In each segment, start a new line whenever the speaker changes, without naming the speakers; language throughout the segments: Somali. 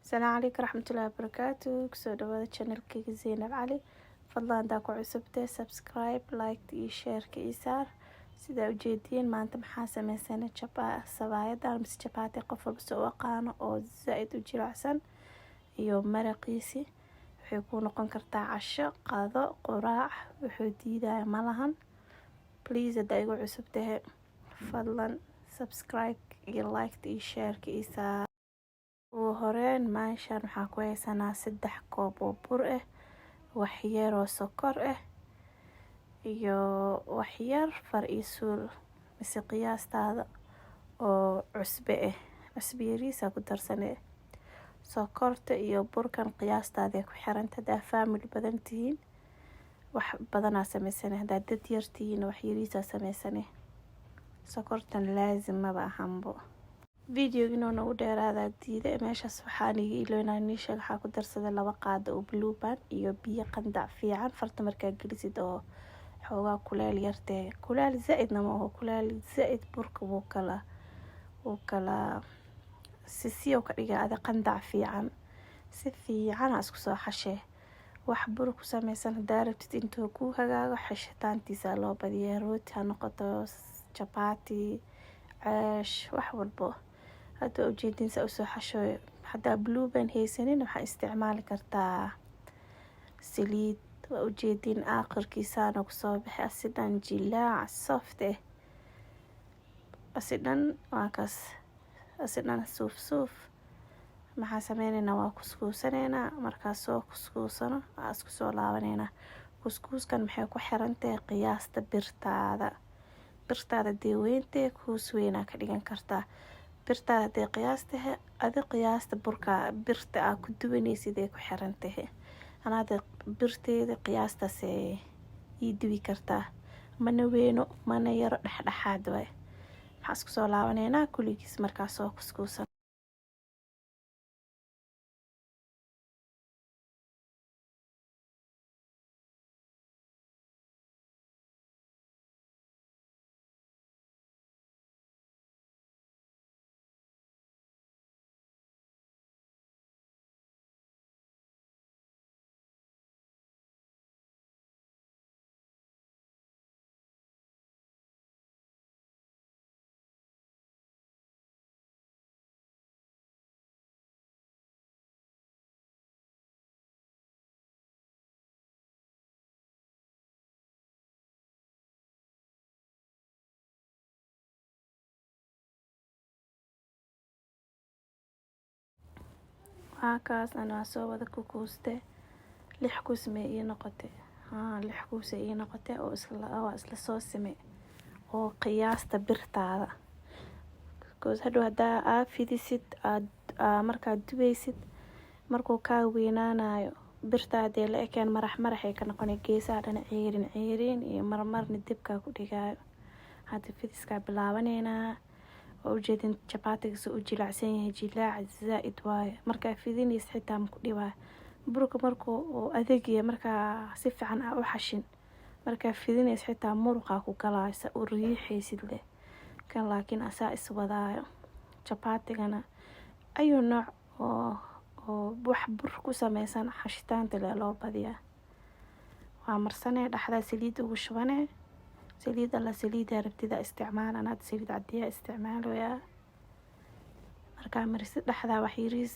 السلام عليكم ورحمة الله وبركاته. كسو دوادا channelkayga Zainab Cali. fadlan hadaa ku cusubtay subscribe, like iyo share ka isaar. Sida ujeediin maanta maxaa sameysana sabaayada mise chapati qof walba soo aqaano oo zaid u jilicsan iyo maraqiisi. Waxay ku noqon kartaa casho, qado, quraac, wuxuu diidaya malahan. Please hadaa igu cusubtay fadlan subscribe iyo like iyo share ka isaar. ugu horeen meeshaan waxaa ku haysanaa 3 koob oo bur ah, wax yar oo sokor ah iyo wax yar far iyo suul mise qiyaastaada oo cusbe ah. Cusbe yariis ku darsanay sokorta iyo burkan qiyaastaada ku xiran hadaa family badan tihiin wax badan sameeysan hadaa dad yar tihiin wax yariis sameeysan sokortan laazim ma ahanbo. Videogina nagu dheeraada diiday meeshaas waxaan iloonaa niisha waxa ku darsaday 2 qaado oo blue band iyo biyo qandac fiican farta markaa gelisid oo xoogaa kuleel yartee kuleel zaidna ma oo kuleel zaid burka wuu kala sisiyo ka dhigaa ada qandac fiican si fiican isku soo xashay wax bur ku sameeysan hadaa rabtid intuu ku hagaago xashitaantiisa loo badiyaa rooti ha noqoto chapati caash wax walbo hada ujeedin sa soo xashoy hadaa blue band haysanin waxa isticmaali kartaa saliid waa ujeedin aakhirkiisa ku soo bixi asidan jilaac soft asidan waakaas asidan suuf maxaa sameeynaa waa kuskuusanayna markaa soo kuskuusano isku soo laabanayna kuskuuskan maxay ku xirantahay qiyaasta birtaada deeweynta kuus weyna ka dhigan kartaa birtaada qiyaastaha adi qiyaasta burka birta ku duwanaysid ku xirantahay anaada birteeda qiyaastaas ii duwi kartaa mana weyno mana yar dhaxdhaxaad way waxa isku soo laabanayna kuligiis markaa soo kuskuusan kaas ana soo wada ku kuuste 6 kuus ma ii noqotay 6 kuus ii noqotay oo isla soo simay oo qiyaasta birtaada goos hadaa fidisid markaa dubaysid markuu ka weynaanayo birtaada la ekeen marax ay ka noqonay geesaha dhan ceerin iyo marmarna dibka ku dhigaayo hada fidiska bilaabanayna oo ujeedin chapatiga soo u jilacsan yahay jilaac zaid waaye markaa fidinaysa xitaa ma ku dhibaa burka markuu adeegaya markaa si fiican u xashin markaa fidinaysa xitaa muruqa ku galaysa oo riixaysid leh kan laakiin asaa iswadaayo chapatigana ayuu nooc oo wax bur ku sameeysan xashitaanta loo badiyaa waa marsanay dhaxda saliid ugu shubanay saliid rabtida isticmaalana saliid cadiya isticmaalaya markaa marsid dhaxda wax yariis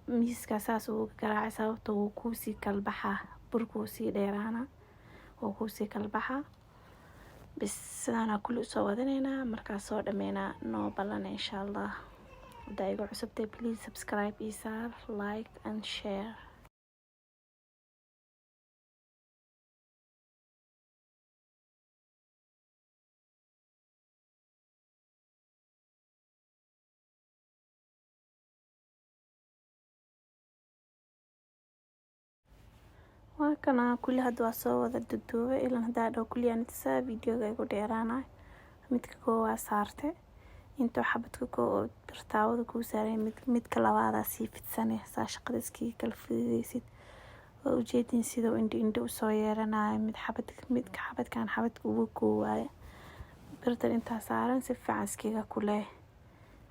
miiska saas uu garaacay sababtoo uu ku sii kalbaxa burku sii dheeraana oo ku sii kalbaxa bis sidana kullu soo wadanayna markaa soo dhameena noo balan insha Allah hadaa igu cusubtay please subscribe isaar like and share. waa kana kulli hadda soo wada duduubay ilaa hadaa dhaw kulli aan inta videoga igu dheeraana midka koowa saartay inta xabadka koo birtaawada ku saaray midka labaada sii fidsanay saa shaqadiskii kala fidaysid oo ujeedin sidoo indho soo yeeranaay midka xabadka ugu koowaay birtan inta saaran si fiican iskiga kulay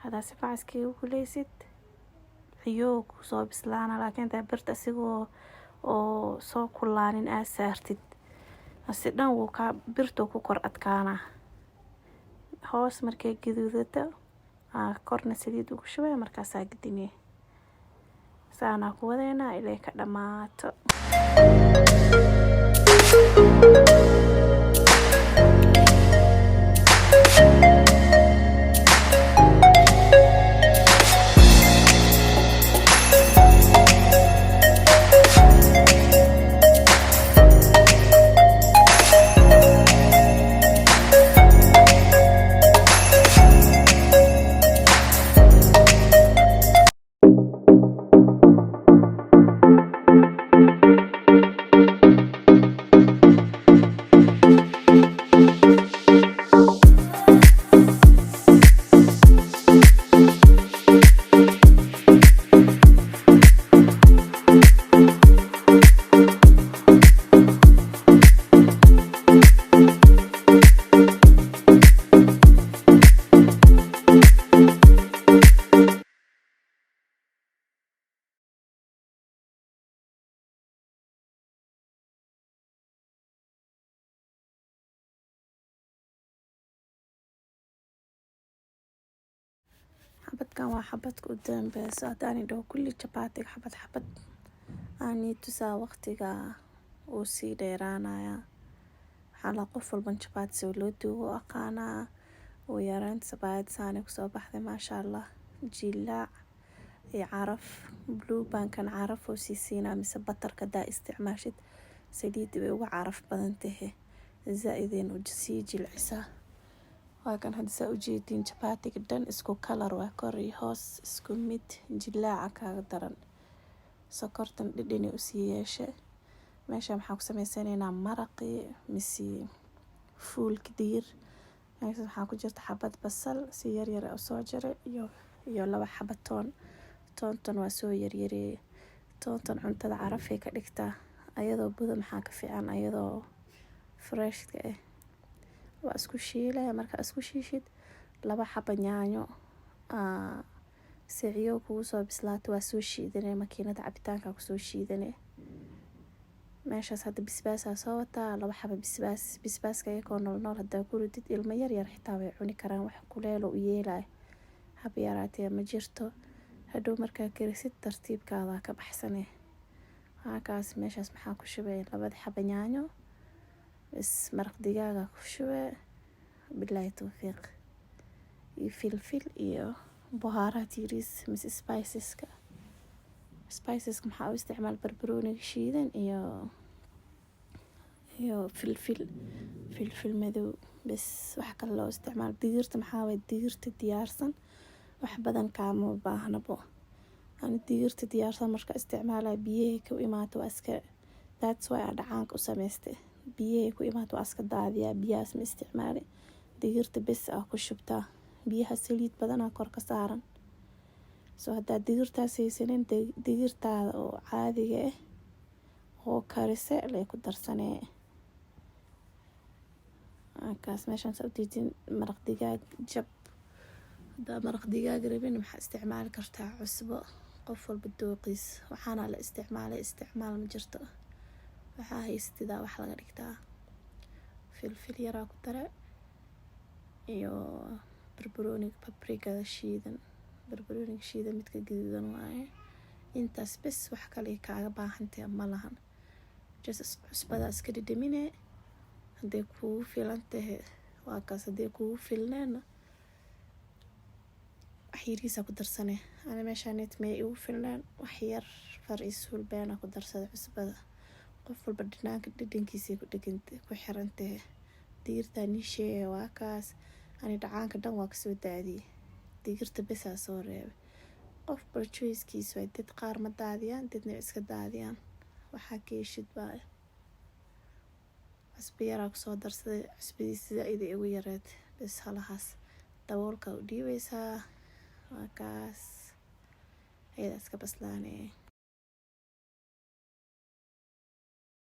hadaa si fiican iskiga kulaysid ciyo ku soo bislaana, laakiin taa birta asigoo oo soo kulaanin aad saartid hasi dhan wuu ka birtu ku kor adkaana. Hoos markay gaduudato korna saliid ugu shubay markaas aa gidinay. Saana ku wadeena ilaa ka dhamaato. xabadkan waa xabadka u dambaysa hadaan idho kulli chapati xabad ani tusaa waqtiga uu sii dheeraanaya. Xala qof walban chapati soo loo duubo aqaana oo yaraan sabaayad saani ku soo baxday maasha Allah. Jilaac iyo caraf blue bankan caraf oo siina mise batarka daa isticmaashid saliid way uga caraf badan tahay zaideen u sii jilcisa. waa kan hadda saa u jeedin chapati dhan isku color waa kor iyo hoos isku mid jilaaca kaaga daran sokortan dhidhini u sii yeeshay. meesha maxaa ku sameysanaynaa maraqi mise fuulki diir. meesha waxaa ku jirta xabad basal si yar yar oo soo jaray iyo laba xabad toontan waa soo yaryaree. toontan cuntada carafay ka dhigtaa ayadoo buda maxaa ka fiican ayadoo fresh ka ah. waa isku shiilay marka isku shiishid laba xabad yaanyo siciyo kugu soo bislaato waa soo shiidanay makiinada cabitaanka ku soo shiidanay. meeshaas hadda bisbaas soo wataa laba xabad bisbaaska ayagoo nool hadda ku ridid ilmo yar yar xitaa way cuni karaan wax kuleel u yeelay hab yaraatee ma jirto. hadhow markaa karisid tartiibkaada ka baxsanay. kaas meeshaas maxaa ku shubay labada xabad yaanyo is maraq digaaga ku shubay billahi tawfiiq iyo filfil iyo bahaaraat yariis mis spiceska maxaa u isticmaal barbarooni shiidan iyo filfil madow bas wax kale loo isticmaal. digirta maxaa way digirta diyaarsan wax badan kaama baahnabo. ani digirta diyaarsan marka isticmaalay biyaha ku imaato aska that's why aan dhacaanka u sameystay biyaha ku imaato aska daadiya biyaas ma isticmaali digirta bes ku shubtaa biyaha saliid badan kor ka saaran. soo hadda digirtaas haysanin digirtaada oo caadiga ah oo karise lay ku darsanee. kaas meeshan soo diidin maraq digaag jab hadda maraq digaag rabin maxaa isticmaali kartaa cusbo qof walba dooqiis waxaana la isticmaal ma jirto waxaa haystidaa wax laga dhigtaa filfil yaraa ku dare iyo barbarooni paprika shiidan midka gaduudan waaye intaas bes wax kale kaaga baahantay ma lahan just cusbadaas ka dhidhimine hadday kugu filan tahay waa kaas hadday kugu filneena wax yariisa ku darsanay. ana meeshaan may igu filnaan wax yar far isuul beena ku darsada cusbada qof walba dhadhankiisa ku xirantay. digirta nisheey waa kaas ani dhacaanka dhan waa ka soo daadiyay digirta bes soo reebay qof bal choice-kiisa way dad qaar ma daadiyaan dadna iska daadiyaan waxaa keeshid baa cusbo yaraa ku soo darsaday cusbadiisa zaid ugu yareed bes halahaas daboolka u dhiibaysaa waa kaas ayada iska baslaanay.